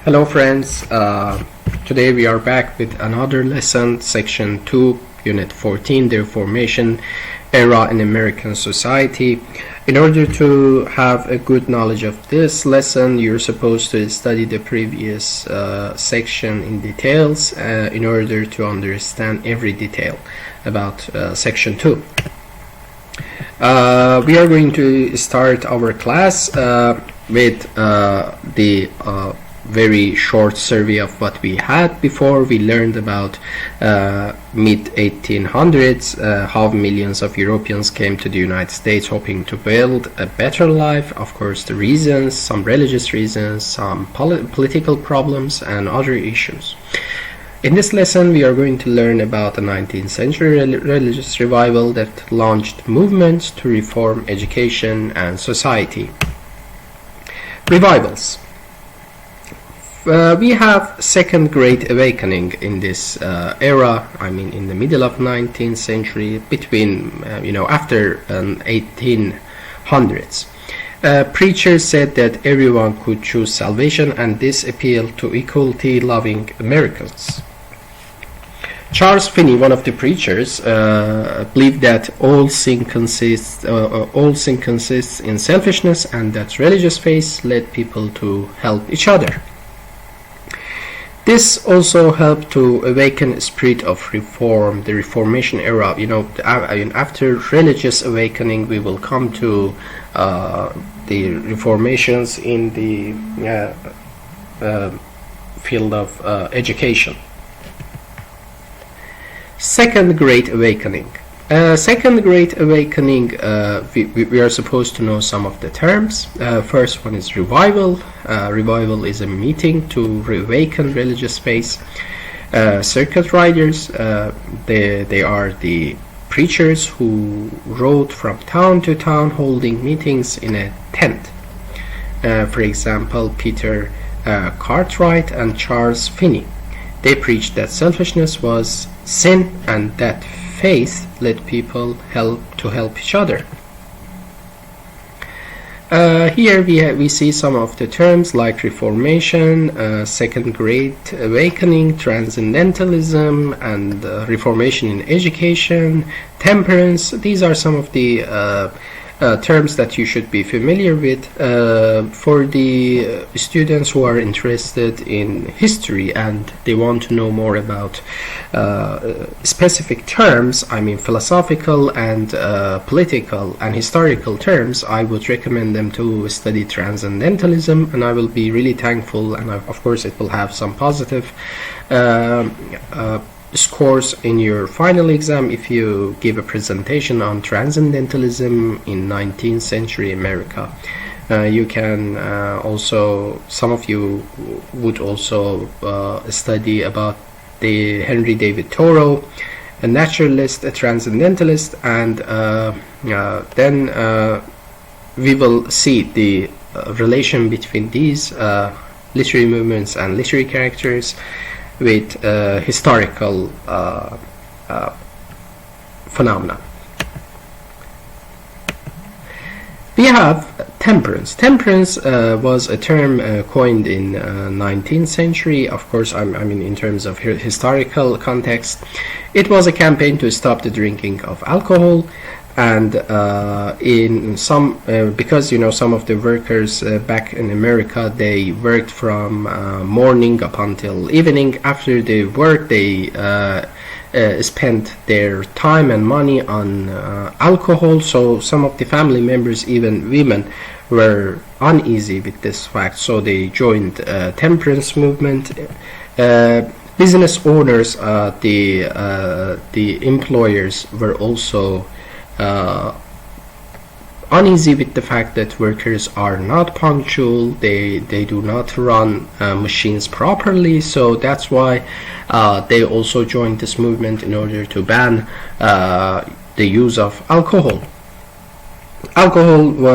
Hello friends, today we are back with another lesson, section 2, unit 14, the Reformation era in American society. In order to have a good knowledge of this lesson, you're supposed to study the previous section in details in order to understand every detail about section 2. We are going to start our class with the very short survey of what we had before. We learned about mid-1800s, how millions of Europeans came to the United States hoping to build a better life. Of course, the reasons, some religious reasons, some political problems, and other issues. In this lesson, we are going to learn about the 19th century religious revival that launched movements to reform education and society. Revivals. We have Second Great Awakening in this era. I mean, in the middle of 19th century, between after 1800s. Preachers said that everyone could choose salvation, and this appealed to equality-loving Americans. Charles Finney, one of the preachers, believed that all sin consists in selfishness, and that religious faith led people to help each other. This also helped to awaken a spirit of reform, the Reformation era. After religious awakening, we will come to the reformations in the field of education. Second Great Awakening. Second Great Awakening, we are supposed to know some of the terms. First one is revival. Revival is a meeting to reawaken religious faith. Circuit riders, they are the preachers who rode from town to town holding meetings in a tent. For example, Peter Cartwright and Charles Finney. They preached that selfishness was sin and that faith led people to help each other. Here we see some of the terms like Reformation, Second Great Awakening, Transcendentalism, and Reformation in education, Temperance. These are some of the terms that you should be familiar with for the students who are interested in history and they want to know more about specific terms. I mean philosophical and political and historical terms. I would recommend them to study Transcendentalism, and I will be really thankful, and of course it will have some positive scores in your final exam if you give a presentation on Transcendentalism in 19th century America. You can also, some of you would also study about the Henry David Thoreau, a naturalist, a transcendentalist, and then we will see the relation between these literary movements and literary characters with historical phenomena. We have temperance. Temperance was a term coined in 19th century. Of course, I mean in terms of historical context, it was a campaign to stop the drinking of alcohol. And in some, because some of the workers back in America, they worked from morning up until evening. After they worked, they spent their time and money on alcohol. So some of the family members, even women, were uneasy with this fact. So they joined temperance movement. Business owners, the employers, were also uneasy with the fact that workers are not punctual, they do not run machines properly, so that's why they also joined this movement in order to ban the use of alcohol. Alcohol,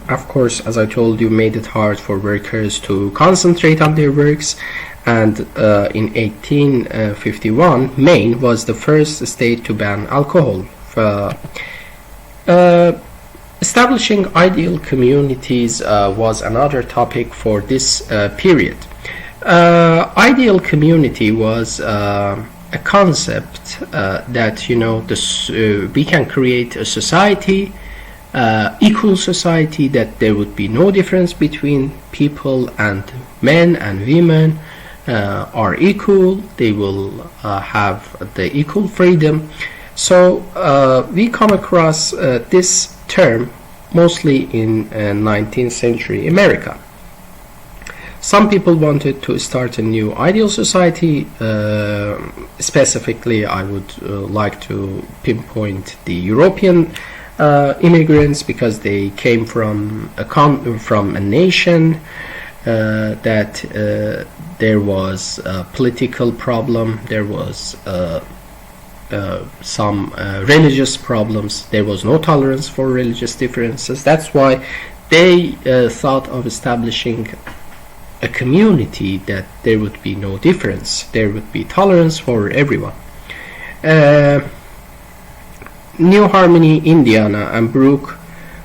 of course, as I told you, made it hard for workers to concentrate on their works, and in 1851 Maine was the first state to ban alcohol. Establishing ideal communities was another topic for this period. Ideal community was a concept that we can create a society, equal society, that there would be no difference between people, and men and women are equal. They will have the equal freedom. So we come across this term mostly in 19th century America. Some people wanted to start a new ideal society. Specifically, I would like to pinpoint the European immigrants, because they came from a nation that there was a political problem, there was some religious problems, there was no tolerance for religious differences. That's why they thought of establishing a community that there would be no difference, there would be tolerance for everyone. New Harmony, Indiana, and Brook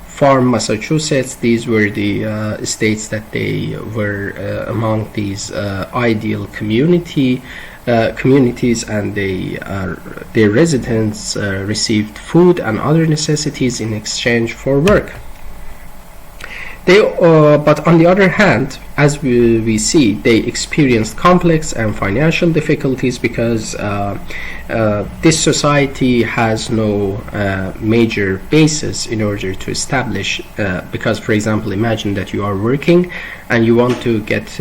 Farm, Massachusetts, these were the states that they were among these ideal communities, and their residents received food and other necessities in exchange for work. But on the other hand, as we see, they experienced conflicts and financial difficulties, because this society has no major basis in order to establish. Because, for example, imagine that you are working and you want to get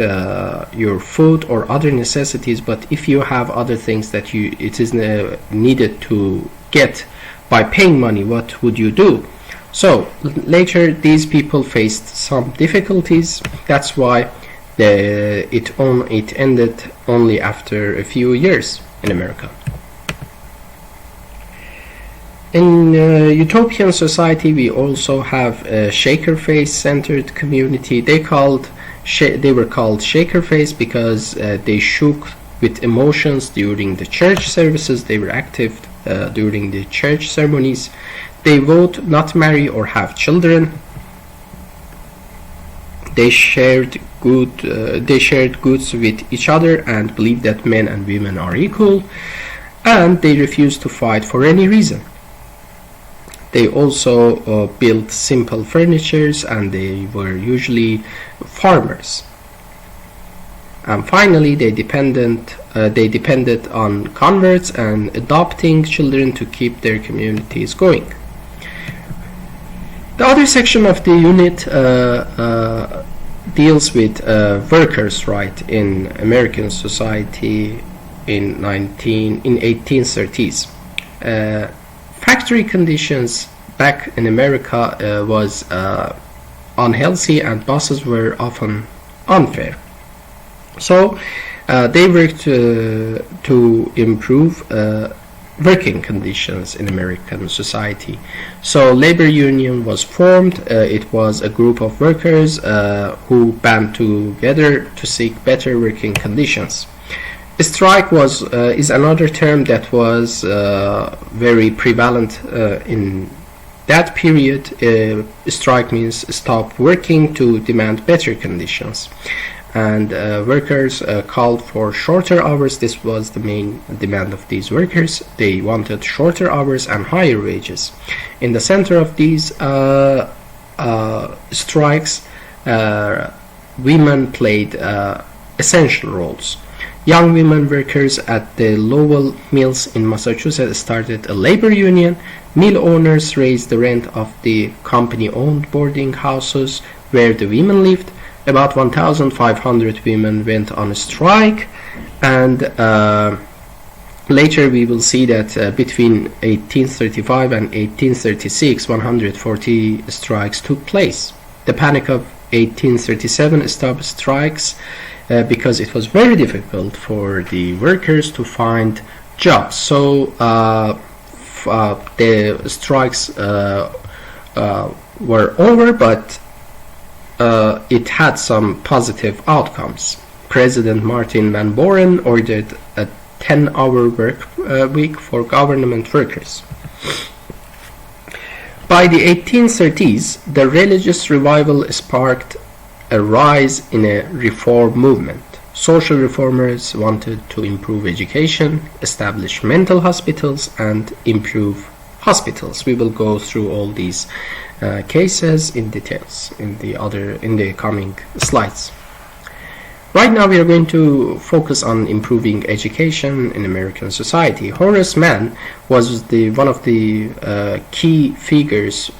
your food or other necessities, but if you have other things that it is needed to get by paying money, what would you do? So later these people faced some difficulties. That's why it ended only after a few years in America. In utopian society, we also have a shaker face centered community. They were called shaker face because they shook with emotions during the church services. They were active during the church ceremonies. They vote not marry or have children. They shared goods with each other and believed that men and women are equal, and they refused to fight for any reason. They also built simple furnitures, and they were usually farmers. And finally, they depended on converts and adopting children to keep their communities going. The other section of the unit deals with workers' rights in American society in 1830s. Factory conditions back in America was unhealthy, and bosses were often unfair. So they worked to improve working conditions in American society. So labor union was formed. It was a group of workers who band together to seek better working conditions. A strike is another term that was very prevalent in that period. Strike means stop working to demand better conditions. And workers called for shorter hours. This was the main demand of these workers. They wanted shorter hours and higher wages. In the center of these strikes, women played essential roles. Young women workers at the Lowell mills in Massachusetts started a labor union. Mill owners raised the rent of the company-owned boarding houses where the women lived. About 1,500 women went on a strike, and later we will see that between 1835 and 1836, 140 strikes took place. The Panic of 1837 stopped strikes because it was very difficult for the workers to find jobs. So the strikes were over, but it had some positive outcomes. President Martin Van Buren ordered a 10-hour work week for government workers. By the 1830s, the religious revival sparked a rise in a reform movement. Social reformers wanted to improve education, establish mental hospitals, and improve hospitals. We will go through all these cases in details in the coming slides. Right now we are going to focus on improving education in American society. Horace Mann was one of the key figures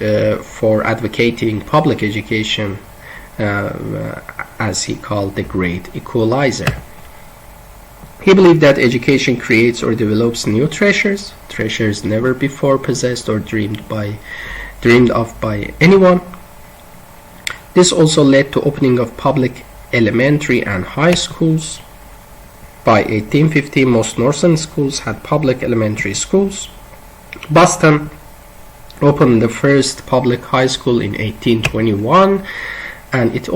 for advocating public education, as he called the Great Equalizer. He believed that education creates or develops new treasures never before possessed or dreamed of by anyone. This also led to opening of public elementary and high schools. By 1850, most northern schools had public elementary schools. Boston opened the first public high school in 1821, and it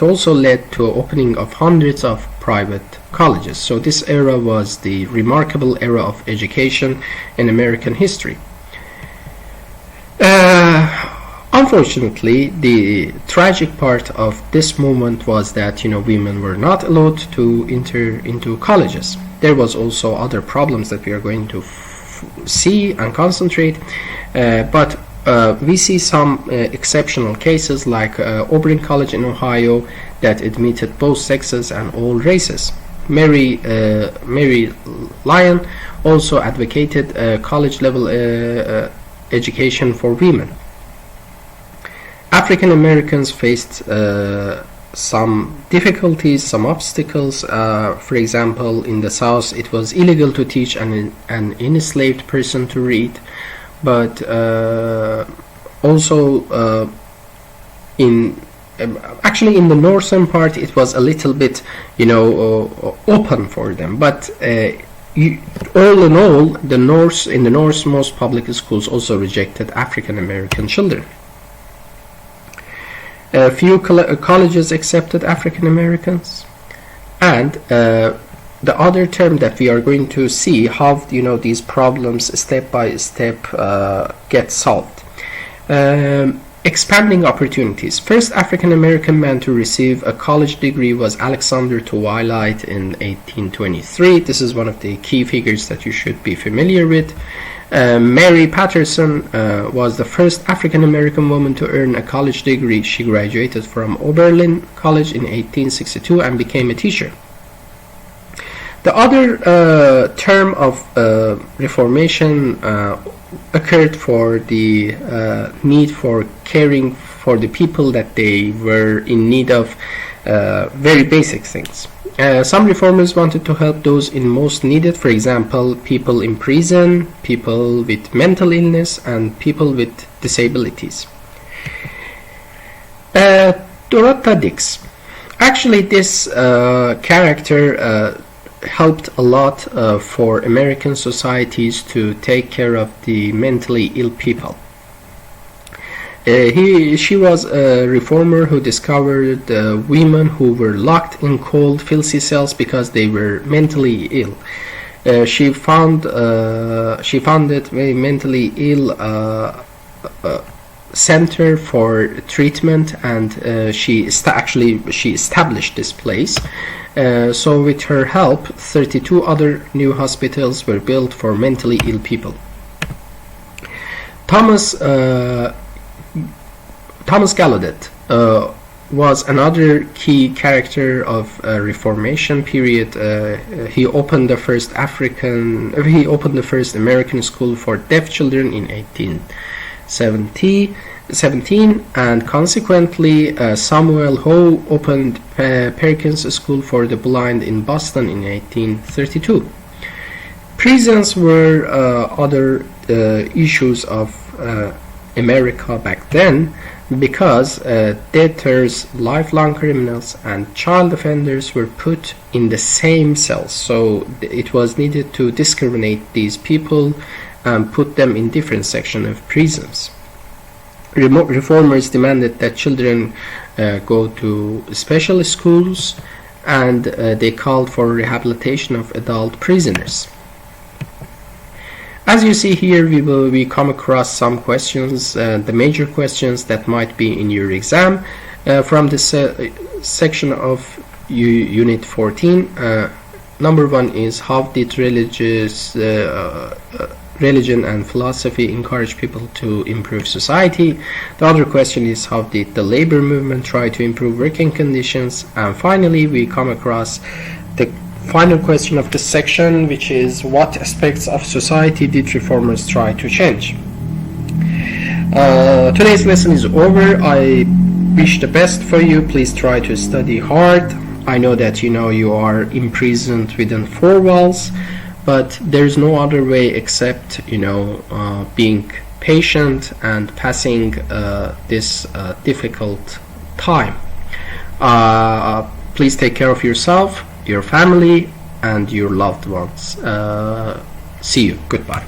also led to opening of hundreds of private colleges. So this era was the remarkable era of education in American history. Unfortunately, the tragic part of this movement was that women were not allowed to enter into colleges. There was also other problems that we are going to see and concentrate, but we see some exceptional cases like Auburn College in Ohio that admitted both sexes and all races. Mary Lyon also advocated college level education for women. African Americans faced some difficulties, some obstacles. For example, in the South, it was illegal to teach an enslaved person to read, but also in the northern part, it was a little bit, open for them. But all in all, in the North, most public schools also rejected African American children. A few colleges accepted African Americans, and the other term that we are going to see how these problems step by step get solved. Expanding opportunities. First African American man to receive a college degree was Alexander Twilight in 1823. This is one of the key figures that you should be familiar with. Mary Patterson was the first African American woman to earn a college degree. She graduated from Oberlin College in 1862 and became a teacher. The other term of Reformation occurred for the need for caring for the people that they were in need of very basic things. Some reformers wanted to help those in most needed, for example, people in prison, people with mental illness, and people with disabilities. Dorotha Dix. Actually, this character helped a lot for American societies to take care of the mentally ill people. She was a reformer who discovered women who were locked in cold, filthy cells because they were mentally ill. She founded a mentally ill center for treatment, and she established this place. So with her help, 32 other new hospitals were built for mentally ill people. Thomas Gallaudet was another key character of Reformation period. He opened the first American school for deaf children in 1817, and consequently Samuel Howe opened Perkins School for the Blind in Boston in 1832. Prisons were other issues of America back then, because debtors, lifelong criminals, and child offenders were put in the same cells. So it was needed to discriminate these people and put them in different sections of prisons. Reformers demanded that children go to special schools, and they called for rehabilitation of adult prisoners. As you see here, we come across some questions, the major questions that might be in your exam from this section of Unit 14. Number 1 is how did religion and philosophy encourage people to improve society. The other question is how did the labor movement try to improve working conditions. And finally we come across the final question of this section, which is what aspects of society did reformers try to change. Today's lesson is over. I wish the best for you. Please try to study hard. I know that you are imprisoned within four walls, but there's no other way except being patient and passing this difficult time. Please take care of yourself, your family, and your loved ones. See you. Goodbye.